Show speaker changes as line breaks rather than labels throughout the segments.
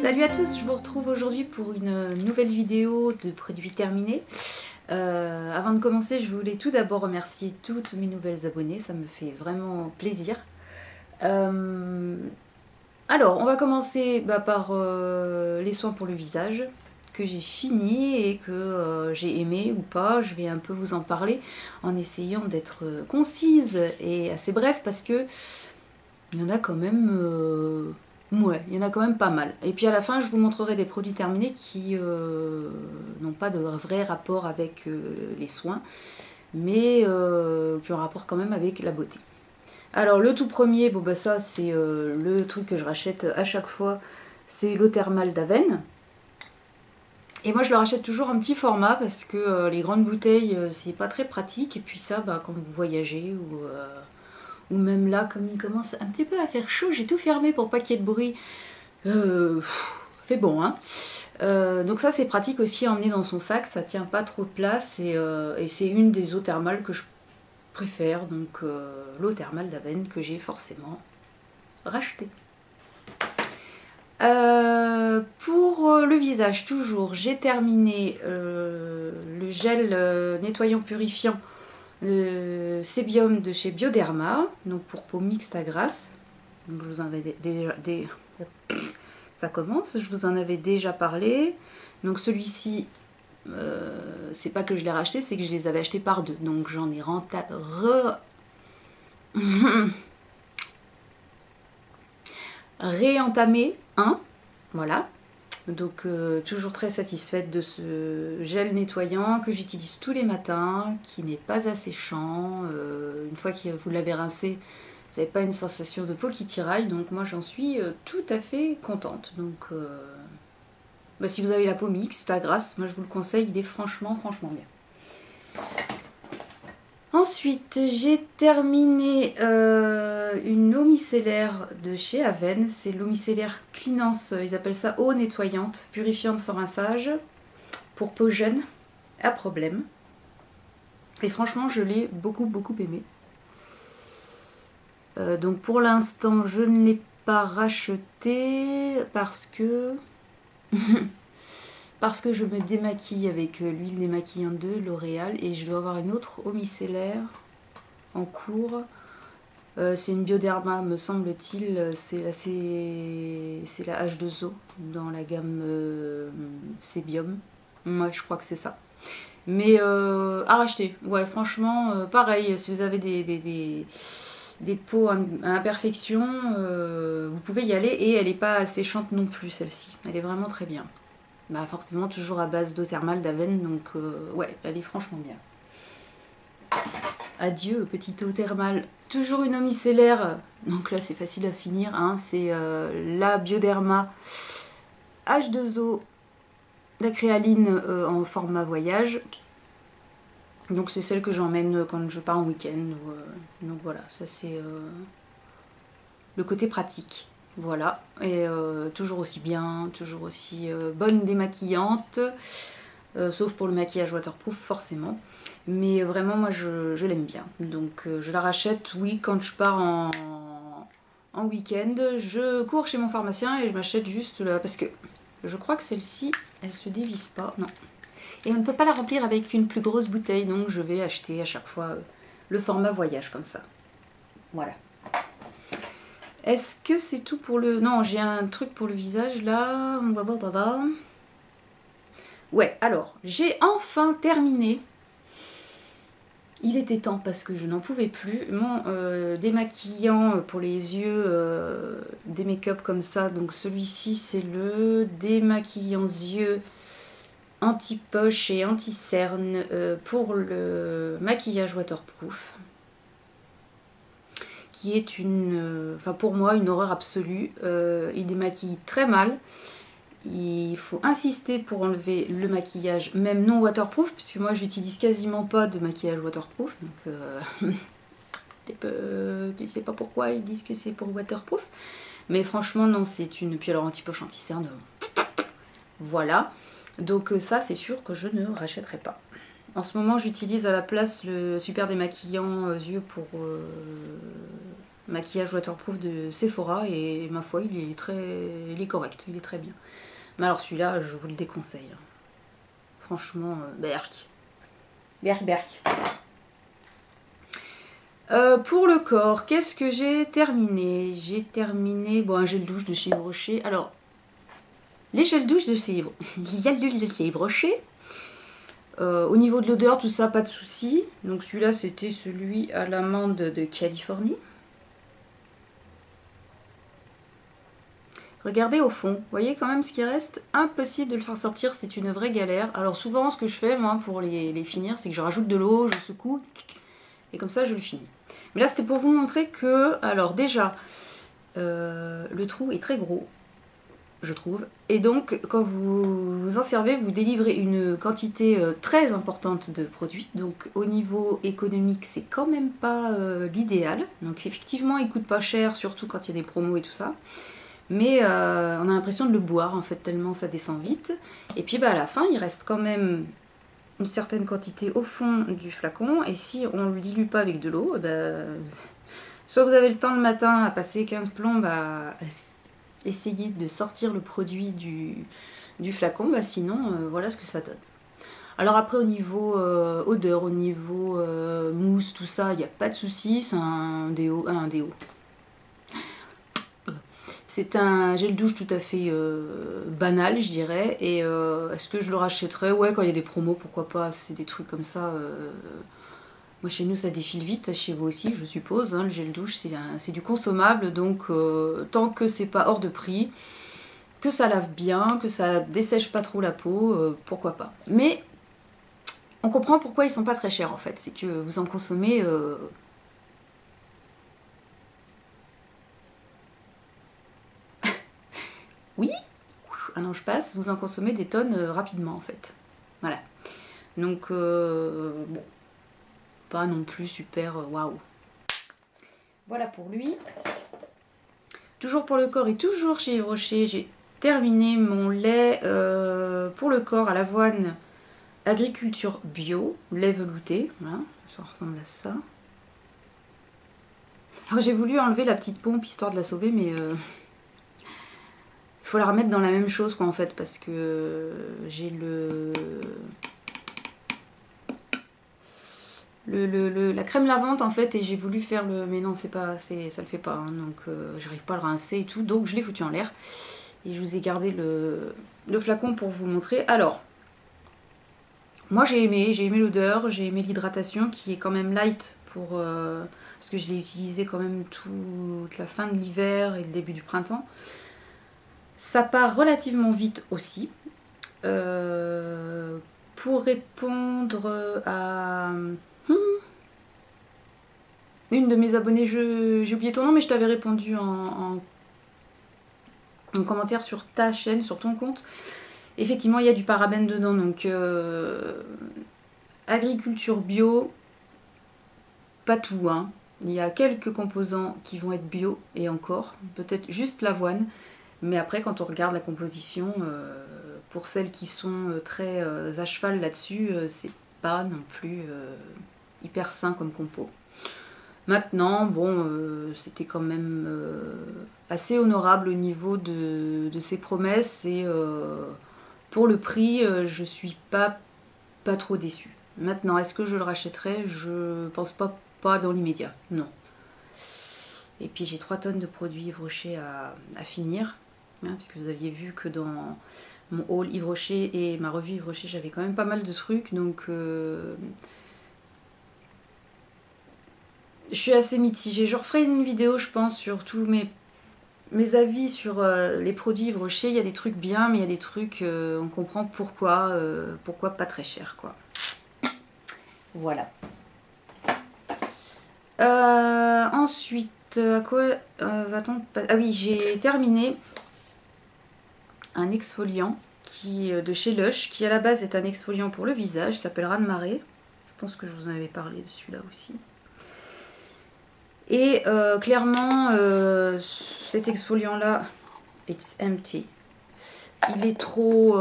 Salut à tous, je vous retrouve aujourd'hui pour une nouvelle vidéo de produits terminés. Avant de commencer, je voulais tout d'abord remercier toutes mes nouvelles abonnées, ça me fait vraiment plaisir. Alors, on va commencer par les soins pour le visage, que j'ai fini et que j'ai aimé ou pas. Je vais un peu vous en parler en essayant d'être concise et assez bref parce que il y en a quand même... ouais, il y en a quand même pas mal. Et puis à la fin, je vous montrerai des produits terminés qui n'ont pas de vrai rapport avec les soins, mais qui ont un rapport quand même avec la beauté. Alors le tout premier, bon bah ça c'est le truc que je rachète à chaque fois, c'est l'eau thermale d'Aven. Et moi je le rachète toujours en petit format parce que les grandes bouteilles c'est pas très pratique. Et puis ça, bah, quand vous voyagez ou même là, comme il commence un petit peu à faire chaud, j'ai tout fermé pour pas qu'il y ait de bruit. Fait bon, hein. Donc ça, c'est pratique aussi à emmener dans son sac, ça tient pas trop de place et c'est une des eaux thermales que je préfère, donc l'eau thermale d'Aven que j'ai forcément rachetée. Pour le visage, toujours, j'ai terminé le gel nettoyant purifiant Sébium de chez Bioderma, donc pour peau mixte à grasse. Donc je vous en avais ça commence, je vous en avais déjà parlé. Donc celui-ci, c'est pas que je l'ai racheté, c'est que je les avais achetés par deux. Donc j'en ai réentamé un, voilà. Donc toujours très satisfaite de ce gel nettoyant que j'utilise tous les matins, qui n'est pas asséchant. Une fois que vous l'avez rincé, vous n'avez pas une sensation de peau qui tiraille, donc moi j'en suis tout à fait contente. Donc bah, si vous avez la peau mixte à grasse, moi je vous le conseille, il est franchement bien. Ensuite, j'ai terminé une eau micellaire de chez Aven. C'est l'eau micellaire Cleanance, ils appellent ça eau nettoyante, purifiante sans rinçage, pour peau jeune, à problème. Et franchement, je l'ai beaucoup aimé. Donc pour l'instant, je ne l'ai pas racheté parce que... parce que je me démaquille avec l'huile démaquillante de L'Oréal et je dois avoir une autre eau micellaire en cours. C'est une Bioderma, me semble-t-il. C'est la H2O dans la gamme Sébium. Ouais, je crois que c'est ça. Mais à racheter. Ouais, franchement, pareil, si vous avez des peaux à imperfection, vous pouvez y aller. Et elle n'est pas asséchante non plus, celle-ci. Elle est vraiment très bien. Bah forcément toujours à base d'eau thermale d'Aven, donc ouais, elle est franchement bien. Adieu petite eau thermale. Toujours une eau micellaire, donc là c'est facile à finir, hein. C'est la Bioderma H2O d'acréaline en format voyage. Donc c'est celle que j'emmène quand je pars en week-end. Donc voilà, ça c'est le côté pratique. Voilà, et toujours aussi bien, toujours aussi bonne démaquillante, sauf pour le maquillage waterproof forcément. Mais vraiment moi je l'aime bien. Donc je la rachète, oui, quand je pars en week-end. Je cours chez mon pharmacien et je m'achète juste là, parce que je crois que celle-ci, elle se dévisse pas, non. Et on ne peut pas la remplir avec une plus grosse bouteille, donc je vais acheter à chaque fois le format voyage comme ça. Voilà. Est-ce que c'est tout pour le... Non, j'ai un truc pour le visage là. Ouais, alors, j'ai enfin terminé. Il était temps parce que je n'en pouvais plus. Mon démaquillant pour les yeux, des make-up comme ça. Donc celui-ci, c'est le démaquillant yeux anti-poche et anti-cerne pour le maquillage waterproof. Qui est une, enfin pour moi, une horreur absolue. Il démaquille très mal. Il faut insister pour enlever le maquillage, même non waterproof, puisque moi j'utilise quasiment pas de maquillage waterproof. Donc je sais pas pourquoi ils disent que c'est pour waterproof. Mais franchement non, c'est une... Puis alors anti-poche, anti-cerne, voilà. Donc ça c'est sûr que je ne rachèterai pas. En ce moment j'utilise à la place le super démaquillant yeux pour maquillage waterproof de Sephora, et ma foi, il est correct, il est très bien. Mais alors celui-là, je vous le déconseille. Franchement, berk. Berk. Pour le corps, qu'est-ce que j'ai terminé? J'ai terminé, bon, un gel douche de chez Yves Rocher. Alors, les gels douche de chez Yves Rocher, au niveau de l'odeur, tout ça, pas de souci. Donc celui-là, c'était celui à l'amande de Californie. Regardez au fond, vous voyez quand même ce qui reste, impossible de le faire sortir, c'est une vraie galère. Alors souvent, ce que je fais, moi, pour les finir, c'est que je rajoute de l'eau, je secoue, et comme ça, je le finis. Mais là, c'était pour vous montrer que, alors déjà, le trou est très gros, je trouve. Et donc, quand vous vous en servez, vous délivrez une quantité très importante de produits. Donc, au niveau économique, c'est quand même pas l'idéal. Donc, effectivement, il coûte pas cher, surtout quand il y a des promos et tout ça. Mais on a l'impression de le boire, en fait, tellement ça descend vite. Et puis, à la fin, il reste quand même une certaine quantité au fond du flacon. Et si on ne le dilue pas avec de l'eau, soit vous avez le temps le matin à passer 15 plombes à essayer de sortir le produit du flacon, sinon voilà ce que ça donne. Alors après au niveau odeur, au niveau mousse, tout ça, il n'y a pas de souci, c'est un déo. C'est un gel douche tout à fait banal, je dirais. Et est-ce que je le rachèterais? Ouais, quand il y a des promos, pourquoi pas. C'est des trucs comme ça. Moi, chez nous, ça défile vite. Chez vous aussi, je suppose. Hein, le gel douche, c'est du consommable. Donc, tant que c'est pas hors de prix, que ça lave bien, que ça dessèche pas trop la peau, pourquoi pas. Mais on comprend pourquoi ils sont pas très chers, en fait. C'est que vous en consommez... Oui, ah non, je passe, vous en consommez des tonnes rapidement en fait. Voilà. Donc, bon, pas non plus super waouh. Voilà pour lui. Toujours pour le corps et toujours chez Yves Rocher, j'ai terminé mon lait pour le corps à l'avoine agriculture bio, lait velouté. Voilà, ça ressemble à ça. Alors j'ai voulu enlever la petite pompe histoire de la sauver, mais... faut la remettre dans la même chose quoi en fait parce que j'ai la crème lavante en fait et j'ai voulu faire le... mais non c'est pas, ça le fait pas hein, donc j'arrive pas à le rincer et tout donc je l'ai foutu en l'air et je vous ai gardé le flacon pour vous montrer. Alors moi j'ai aimé l'odeur, j'ai aimé l'hydratation qui est quand même light pour parce que je l'ai utilisé quand même toute la fin de l'hiver et le début du printemps. Ça part relativement vite aussi. Pour répondre à une de mes abonnées, j'ai oublié ton nom, mais je t'avais répondu en commentaire sur ta chaîne, sur ton compte. Effectivement, il y a du parabène dedans, donc agriculture bio, pas tout, hein. Il y a quelques composants qui vont être bio et encore, peut-être juste l'avoine. Mais après, quand on regarde la composition, pour celles qui sont très à cheval là-dessus, c'est pas non plus hyper sain comme compo. Maintenant, bon, c'était quand même assez honorable au niveau de ses promesses et pour le prix, je suis pas trop déçue. Maintenant, est-ce que je le rachèterai? Je pense pas dans l'immédiat, non. Et puis j'ai 3 tonnes de produits Yves Rocher à finir. Hein, puisque vous aviez vu que dans mon haul Yves Rocher et ma revue Yves Rocher, j'avais quand même pas mal de trucs. Donc je suis assez mitigée. Je referai une vidéo, je pense, sur tous mes avis sur les produits Yves Rocher. Il y a des trucs bien, mais il y a des trucs, on comprend pourquoi pas très cher, quoi. Voilà. Ensuite, à quoi va-t-on... Ah oui, j'ai terminé un exfoliant de chez Lush, qui à la base est un exfoliant pour le visage, s'appelle Raz de marée. Je pense que je vous en avais parlé de celui-là aussi. Et clairement, cet exfoliant-là, it's empty. Il est trop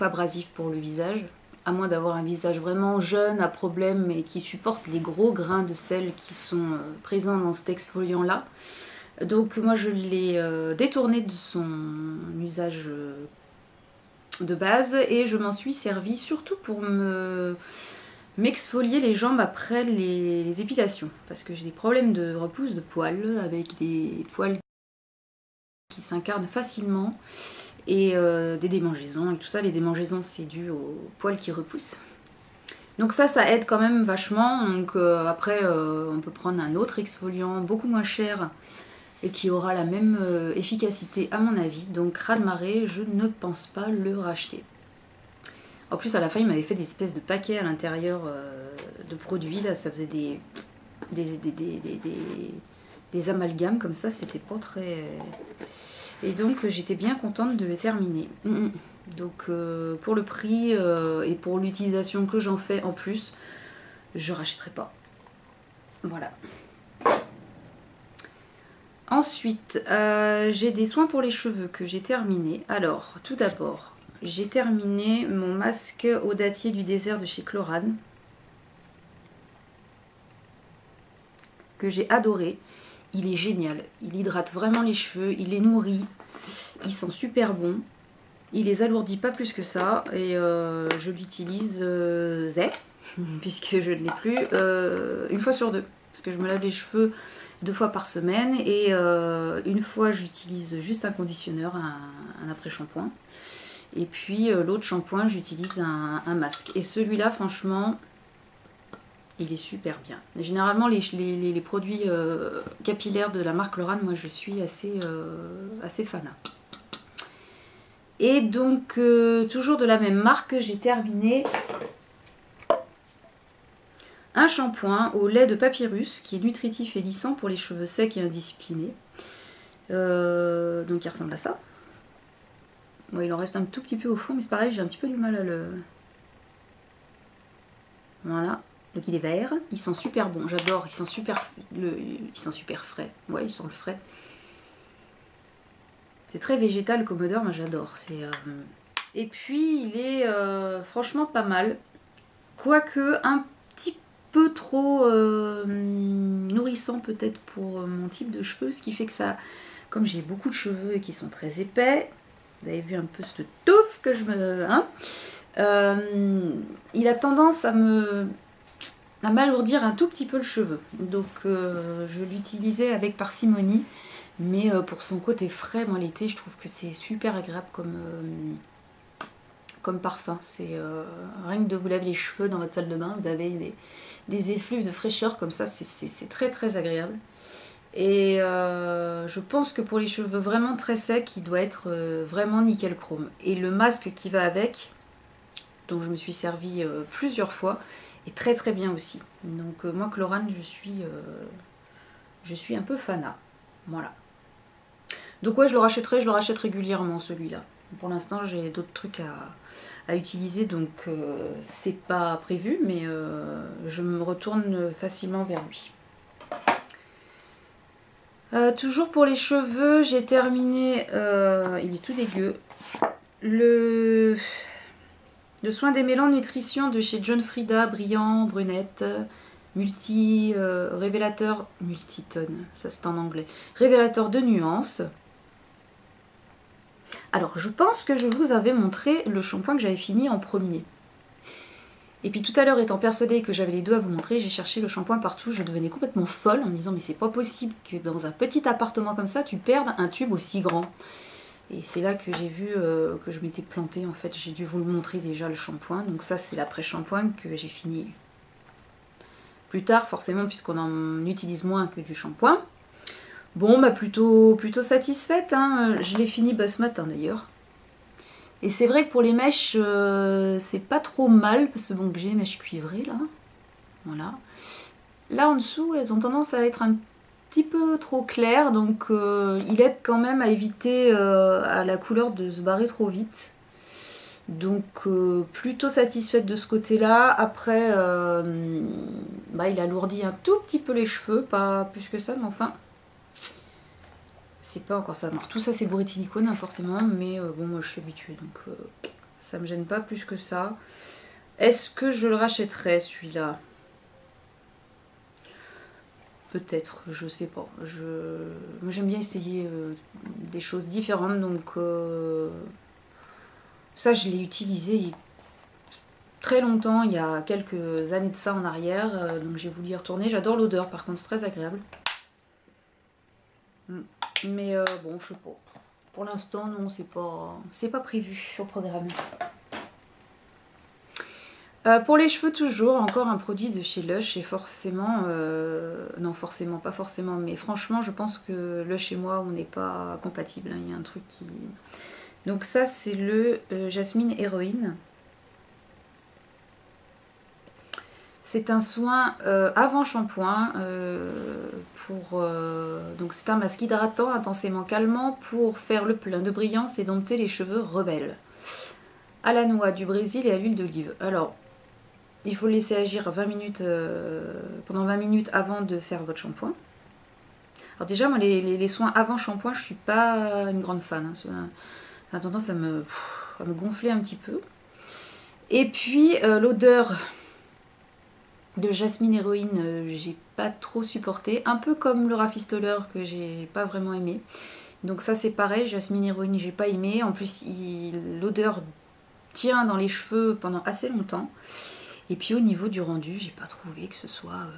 abrasif pour le visage. à moins d'avoir un visage vraiment jeune, à problème, et qui supporte les gros grains de sel qui sont présents dans cet exfoliant là. Donc moi je l'ai détourné de son usage de base et je m'en suis servi surtout pour m'exfolier les jambes après les épilations, parce que j'ai des problèmes de repousse de poils, avec des poils qui s'incarnent facilement et des démangeaisons et tout ça. Les démangeaisons, c'est dû aux poils qui repoussent. Donc ça aide quand même vachement. Donc après, on peut prendre un autre exfoliant beaucoup moins cher et qui aura la même efficacité à mon avis. Donc Raz-de-Marée, je ne pense pas le racheter. En plus, à la fin, il m'avait fait des espèces de paquets à l'intérieur de produits. Là, ça faisait des amalgames comme ça. C'était pas très... Et donc, j'étais bien contente de les terminer. Donc, pour le prix et pour l'utilisation que j'en fais en plus, je rachèterai pas. Voilà. Ensuite, j'ai des soins pour les cheveux que j'ai terminés. Alors, tout d'abord, j'ai terminé mon masque au dattier du désert de chez Chlorane, que j'ai adoré. Il est génial, il hydrate vraiment les cheveux, il les nourrit, ils sont super bons. Il les alourdit pas plus que ça et je l'utilise puisque je ne l'ai plus, une fois sur deux. Parce que je me lave les cheveux 2 fois par semaine et une fois j'utilise juste un conditionneur, un après-shampoing. Et puis l'autre shampoing, j'utilise un masque. Et celui-là, franchement, il est super bien. Généralement, les produits capillaires de la marque Chlorane, moi je suis assez fan. Et donc, toujours de la même marque, j'ai terminé un shampoing au lait de papyrus qui est nutritif et lissant pour les cheveux secs et indisciplinés. Donc il ressemble à ça. Bon, il en reste un tout petit peu au fond, mais c'est pareil, j'ai un petit peu du mal à le... Voilà. Donc il est vert, il sent super bon, j'adore, il sent super frais. Ouais, il sent le frais. C'est très végétal comme odeur, moi j'adore. Et puis il est franchement pas mal. Quoique un petit peu trop nourrissant peut-être pour mon type de cheveux. Ce qui fait que ça, comme j'ai beaucoup de cheveux et qui sont très épais, vous avez vu un peu cette touffe que je me... Hein, il a tendance à m'alourdir un tout petit peu le cheveu. Donc je l'utilisais avec parcimonie. Mais pour son côté frais, moi l'été, je trouve que c'est super agréable comme parfum. C'est rien que de vous laver les cheveux dans votre salle de bain, vous avez des effluves de fraîcheur comme ça, c'est très très agréable. Et je pense que pour les cheveux vraiment très secs, il doit être vraiment nickel chrome. Et le masque qui va avec, dont je me suis servi plusieurs fois, est très très bien aussi. Donc moi Chlorane, je suis un peu fanat. Voilà. Donc ouais, je le rachète régulièrement celui-là. Pour l'instant, j'ai d'autres trucs à utiliser, donc c'est pas prévu, mais je me retourne facilement vers lui. Toujours pour les cheveux, j'ai terminé, il est tout dégueu, le soin démêlant nutrition de chez John Frieda, brillant, brunette, révélateur, multitone, ça c'est en anglais, révélateur de nuances. Alors, je pense que je vous avais montré le shampoing que j'avais fini en premier. Et puis tout à l'heure, étant persuadée que j'avais les deux à vous montrer, j'ai cherché le shampoing partout. Je devenais complètement folle en me disant mais c'est pas possible que dans un petit appartement comme ça, tu perdes un tube aussi grand. Et c'est là que j'ai vu que je m'étais plantée. En fait, j'ai dû vous le montrer déjà le shampoing. Donc ça, c'est l'après-shampoing que j'ai fini plus tard, forcément, puisqu'on en utilise moins que du shampoing. Bon, bah plutôt satisfaite, hein. Je l'ai fini ce matin d'ailleurs. Et c'est vrai que pour les mèches, c'est pas trop mal, parce que bon, j'ai les mèches cuivrées là. Voilà. Là en dessous, elles ont tendance à être un petit peu trop claires, donc il aide quand même à éviter à la couleur de se barrer trop vite. Donc plutôt satisfaite de ce côté-là. Après, il alourdit un tout petit peu les cheveux, pas plus que ça, mais enfin... C'est pas encore ça. Alors, tout ça c'est bourré de silicone hein, forcément, mais bon moi je suis habituée donc ça me gêne pas plus que ça. Est-ce que je le rachèterais celui-là? Peut-être, je sais pas. Moi j'aime bien essayer des choses différentes, donc ça je l'ai utilisé il y a très longtemps, il y a quelques années de ça en arrière, donc j'ai voulu y retourner. J'adore l'odeur, par contre c'est très agréable. Mais bon, je sais pas. Pour l'instant, non, c'est pas prévu au programme. Pour les cheveux toujours, encore un produit de chez Lush et forcément, non forcément, pas forcément, mais franchement je pense que Lush et moi on n'est pas compatibles, hein. Il y a un truc qui... Donc ça c'est le Jasmine Héroïne. C'est un soin avant shampoing, donc c'est un masque hydratant, intensément calmant pour faire le plein de brillance et dompter les cheveux rebelles. À la noix du Brésil et à l'huile d'olive. Alors, il faut le laisser agir 20 minutes, pendant 20 minutes avant de faire votre shampoing. Alors déjà, moi, les soins avant shampoing, je suis pas une grande fan. Hein. Ça a tendance à me gonfler un petit peu. Et puis, l'odeur de Jasmine Héroïne, j'ai pas trop supporté. Un peu comme le rafistoleur que j'ai pas vraiment aimé. Donc ça, c'est pareil. Jasmine Héroïne, j'ai pas aimé. En plus, l'odeur tient dans les cheveux pendant assez longtemps. Et puis au niveau du rendu, j'ai pas trouvé que ce soit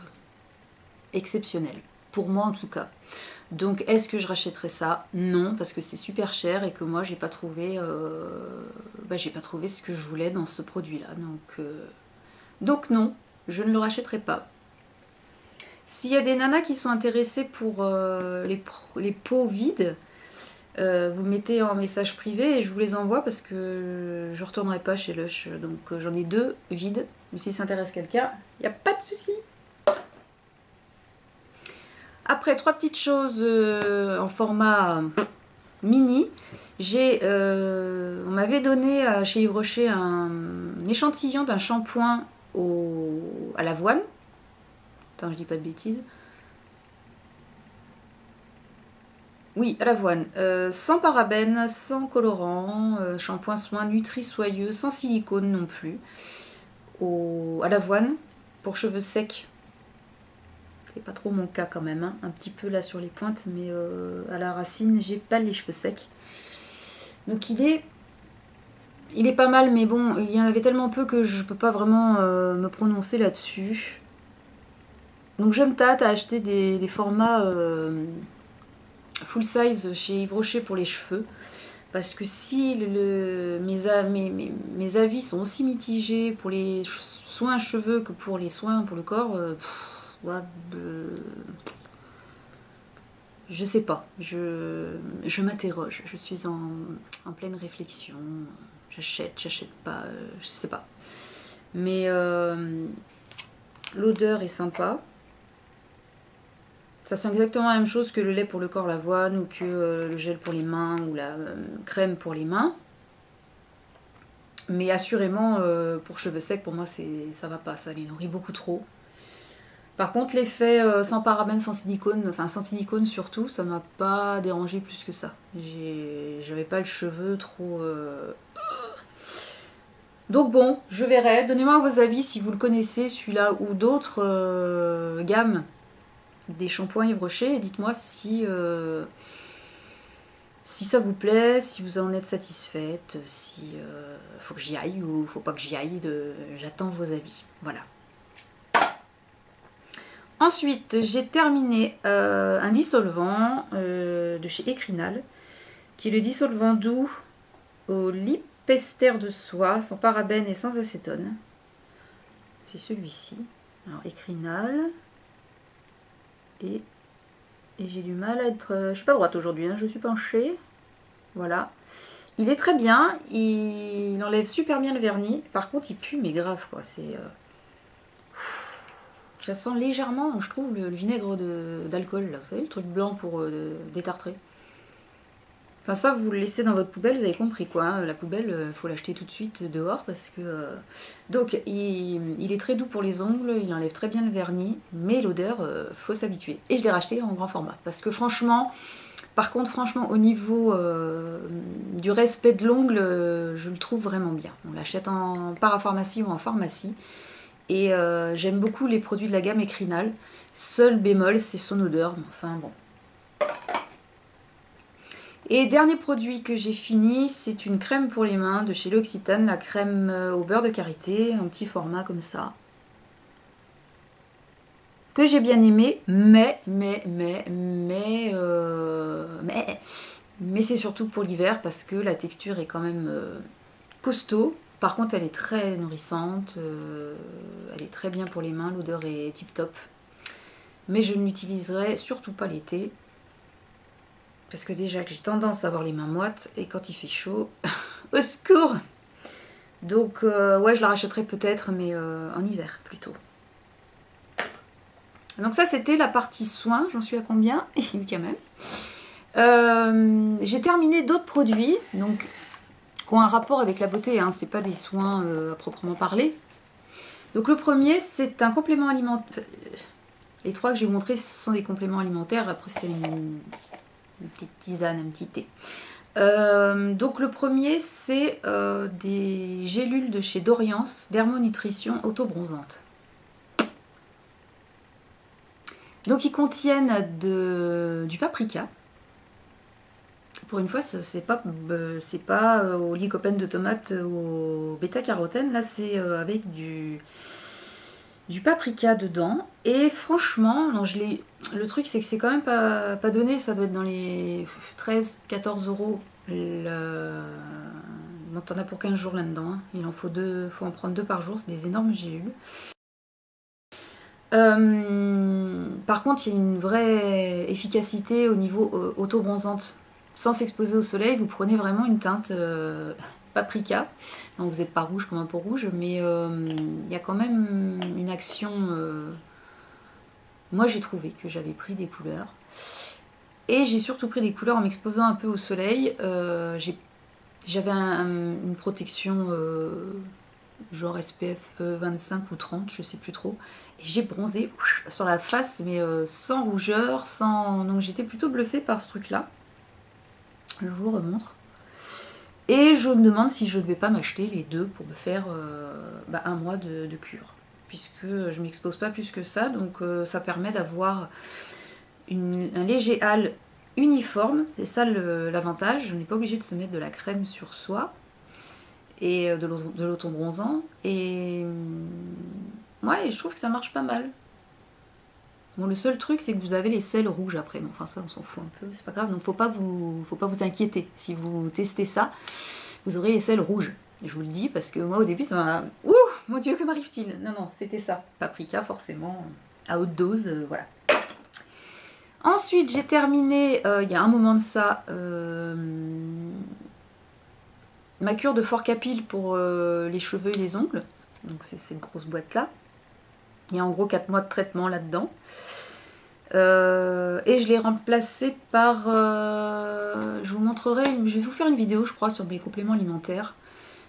exceptionnel. Pour moi en tout cas. Donc est-ce que je rachèterais ça? Non, parce que c'est super cher et que moi j'ai pas trouvé ce que je voulais dans ce produit-là. Donc non, je ne le rachèterai pas. S'il y a des nanas qui sont intéressées pour les pots vides, vous mettez en message privé et je vous les envoie parce que je ne retournerai pas chez Lush. Donc j'en ai 2 vides. Mais si ça intéresse quelqu'un, il n'y a pas de souci. Après, 3 petites choses en format mini. On m'avait donné chez Yves Rocher un échantillon d'un shampoing à l'avoine. Attends, je dis pas de bêtises. Oui, à l'avoine, sans parabènes, sans colorant, shampoing soin nutri-soyeux, sans silicone non plus, à l'avoine, pour cheveux secs. C'est pas trop mon cas quand même, hein. Un petit peu là sur les pointes, mais à la racine, j'ai pas les cheveux secs. Donc il est pas mal, mais bon, il y en avait tellement peu que je peux pas vraiment me prononcer là-dessus. Donc je me tâte à acheter des formats... full size chez Yves Rocher pour les cheveux, parce que si mes avis sont aussi mitigés pour les soins cheveux que pour les soins pour le corps, je sais pas, je m'interroge, je suis en pleine réflexion, j'achète pas, je sais pas, mais l'odeur est sympa. Ça sent exactement la même chose que le lait pour le corps, l'avoine, ou que le gel pour les mains, ou la crème pour les mains. Mais assurément, pour cheveux secs, pour moi, ça va pas, ça les nourrit beaucoup trop. Par contre, l'effet sans parabènes, sans silicone, enfin sans silicone surtout, ça m'a pas dérangé plus que ça. J'avais pas le cheveu trop... Donc bon, je verrai. Donnez-moi vos avis si vous le connaissez, celui-là, ou d'autres gammes des shampoings Yves Rocher, et dites-moi si ça vous plaît, si vous en êtes satisfaite, si faut que j'y aille ou faut pas que j'y aille, j'attends vos avis. Voilà. Ensuite, j'ai terminé un dissolvant de chez Ecrinal, qui est le dissolvant doux au lipester de soie, sans parabènes et sans acétone. C'est celui-ci. Alors, Ecrinal... Et j'ai du mal à être... je suis pas droite aujourd'hui, hein, je suis penchée. Voilà. Il est très bien, il enlève super bien le vernis. Par contre, il pue, mais grave, quoi. Ça sent légèrement, je trouve, le vinaigre d'alcool, là. Vous savez, le truc blanc pour détartrer. Enfin ça, vous le laissez dans votre poubelle, vous avez compris quoi, hein. La poubelle, faut l'acheter tout de suite dehors parce que... Donc, il est très doux pour les ongles, il enlève très bien le vernis, mais l'odeur, faut s'habituer. Et je l'ai racheté en grand format, parce que franchement, Par contre, franchement, au niveau du respect de l'ongle, je le trouve vraiment bien. On l'achète en parapharmacie ou en pharmacie. Et j'aime beaucoup les produits de la gamme Ecrinal. Seul bémol, c'est son odeur. Enfin bon. Et dernier produit que j'ai fini, c'est une crème pour les mains de chez L'Occitane, la crème au beurre de karité, un petit format comme ça. Que j'ai bien aimé, mais c'est surtout pour l'hiver parce que la texture est quand même costaud. Par contre, elle est très nourrissante, elle est très bien pour les mains, l'odeur est tip top. Mais je ne l'utiliserai surtout pas l'été. Parce que déjà que j'ai tendance à avoir les mains moites et quand il fait chaud, au secours! Donc ouais, je la rachèterai peut-être, mais en hiver plutôt. Donc ça c'était la partie soins, j'en suis à combien? Oui quand même. J'ai terminé d'autres produits, donc qui ont un rapport avec la beauté, hein, c'est pas des soins à proprement parler. Donc le premier c'est un complément alimentaire. Les trois que je vais vous montrer ce sont des compléments alimentaires, après c'est une petite tisane, un petit thé. Donc le premier c'est des gélules de chez Doriance, Dermonutrition Auto-Bronzante. Donc ils contiennent du paprika. Pour une fois, c'est pas au lycopène de tomate ou au bêta-carotène. Là, c'est avec du paprika dedans. Et franchement, non, le truc, c'est que c'est quand même pas donné. Ça doit être dans les 13-14 euros. Bon, t'en as pour 15 jours là-dedans. Hein. Il en faut en prendre 2 par jour. C'est des énormes gélules. Par contre, il y a une vraie efficacité au niveau auto-bronzante. Sans s'exposer au soleil, vous prenez vraiment une teinte paprika. Donc vous n'êtes pas rouge comme un pot rouge, mais il y a quand même une action. Moi, j'ai trouvé que j'avais pris des couleurs. Et j'ai surtout pris des couleurs en m'exposant un peu au soleil. J'avais une protection genre SPF 25 ou 30, je sais plus trop. Et j'ai bronzé sur la face, mais sans rougeur, sans... Donc j'étais plutôt bluffée par ce truc-là. Je vous le remontre. Et je me demande si je ne devais pas m'acheter les deux pour me faire un mois de cure. Puisque je ne m'expose pas plus que ça, donc ça permet d'avoir un léger hâle uniforme. C'est ça l'avantage, on n'est pas obligé de se mettre de la crème sur soi. Et de l'auto-bronzant. Et ouais, je trouve que ça marche pas mal. Bon, le seul truc, c'est que vous avez les selles rouges après. Bon, enfin, ça, on s'en fout un peu, c'est pas grave. Donc, faut pas vous inquiéter. Si vous testez ça, vous aurez les selles rouges. Et je vous le dis parce que moi, au début, ça m'a... Ouh, mon Dieu, que m'arrive-t-il? Non, c'était ça. Paprika, forcément, à haute dose, voilà. Ensuite, j'ai terminé, il y a un moment de ça, ma cure de Forcapil pour les cheveux et les ongles. Donc c'est cette grosse boîte là. Il y a en gros 4 mois de traitement là-dedans. Et je l'ai remplacé par... je vous montrerai, je vais vous faire une vidéo je crois sur mes compléments alimentaires.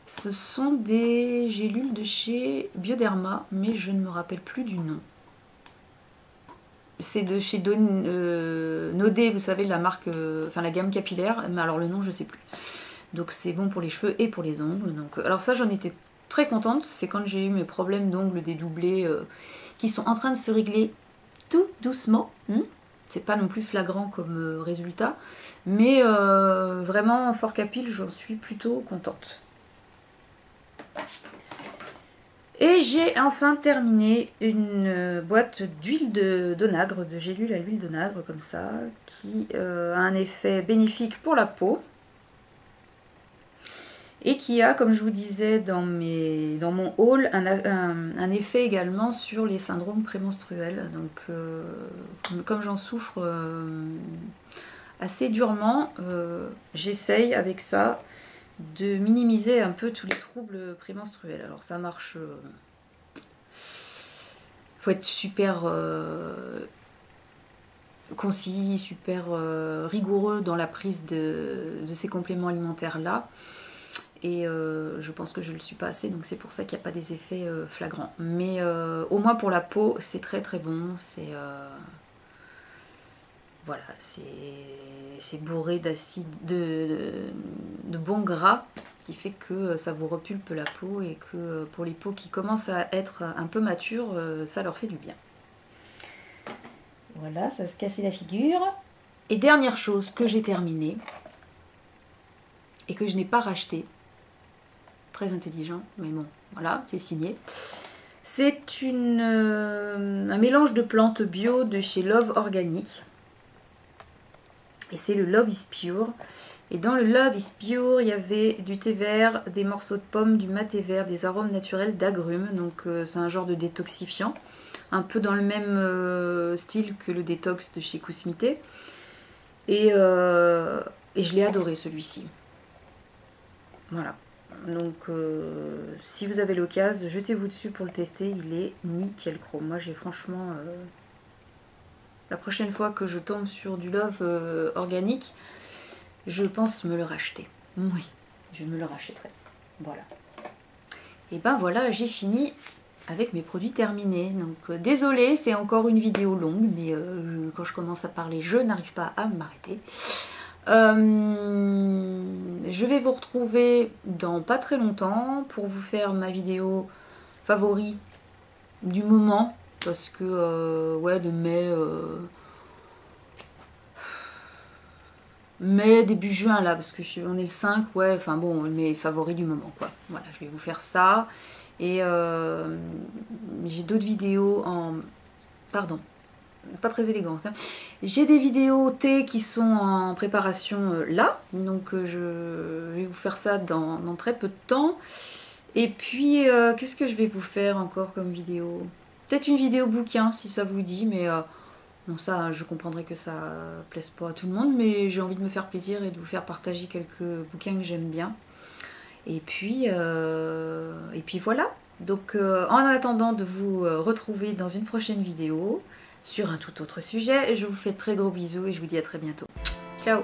Ce sont des gélules de chez Bioderma, mais je ne me rappelle plus du nom. C'est de chez Nodé, vous savez, la marque, enfin la gamme capillaire, mais alors le nom je sais plus. Donc c'est bon pour les cheveux et pour les ongles. Donc, alors ça j'en étais très contente, c'est quand j'ai eu mes problèmes d'ongles dédoublés qui sont en train de se régler tout doucement. C'est pas non plus flagrant comme résultat, mais vraiment Forcapil, j'en suis plutôt contente. Et j'ai enfin terminé une boîte d'huile d'onagre, de gélules à l'huile d'onagre comme ça, qui a un effet bénéfique pour la peau. Et qui a, comme je vous disais dans mon haul, un effet également sur les syndromes prémenstruels. Donc, comme j'en souffre assez durement, j'essaye avec ça de minimiser un peu tous les troubles prémenstruels. Alors ça marche... faut être super concis, super rigoureux dans la prise de ces compléments alimentaires-là. Et je pense que je ne le suis pas assez, donc c'est pour ça qu'il n'y a pas des effets flagrants. Mais au moins pour la peau, c'est très très bon. voilà, c'est bourré d'acide, de bons gras, qui fait que ça vous repulpe la peau et que pour les peaux qui commencent à être un peu matures, ça leur fait du bien. Voilà, ça se cassait la figure. Et dernière chose que j'ai terminée et que je n'ai pas racheté, très intelligent, mais bon, voilà, c'est signé. C'est un mélange de plantes bio de chez Love Organic. Et c'est le Love is Pure. Et dans le Love is Pure, il y avait du thé vert, des morceaux de pommes, du maté vert, des arômes naturels d'agrumes. Donc c'est un genre de détoxifiant. Un peu dans le même style que le détox de chez Kousmité. Et je l'ai adoré celui-ci. Voilà. Donc si vous avez l'occasion, jetez-vous dessus pour le tester. Il est nickel chrome. Moi j'ai franchement... la prochaine fois que je tombe sur du Love organique, je pense me le racheter. Oui, je me le rachèterai. Voilà. Et ben voilà, j'ai fini avec mes produits terminés. Donc désolée, c'est encore une vidéo longue, mais quand je commence à parler, je n'arrive pas à m'arrêter. Je vais vous retrouver dans pas très longtemps pour vous faire ma vidéo favori du moment. Parce que, ouais, de mai, début juin, là, parce que on est le 5, ouais, enfin bon, mes favoris du moment, quoi. Voilà, je vais vous faire ça. Et j'ai d'autres vidéos en... Pardon, pas très élégante. Hein. J'ai des vidéos thé qui sont en préparation là. Donc je vais vous faire ça dans très peu de temps. Et puis, qu'est-ce que je vais vous faire encore comme vidéo? Peut-être une vidéo bouquin, si ça vous dit, mais bon, ça, je comprendrai que ça plaise pas à tout le monde, mais j'ai envie de me faire plaisir et de vous faire partager quelques bouquins que j'aime bien. Et puis voilà. Donc, en attendant de vous retrouver dans une prochaine vidéo sur un tout autre sujet, je vous fais de très gros bisous et je vous dis à très bientôt. Ciao!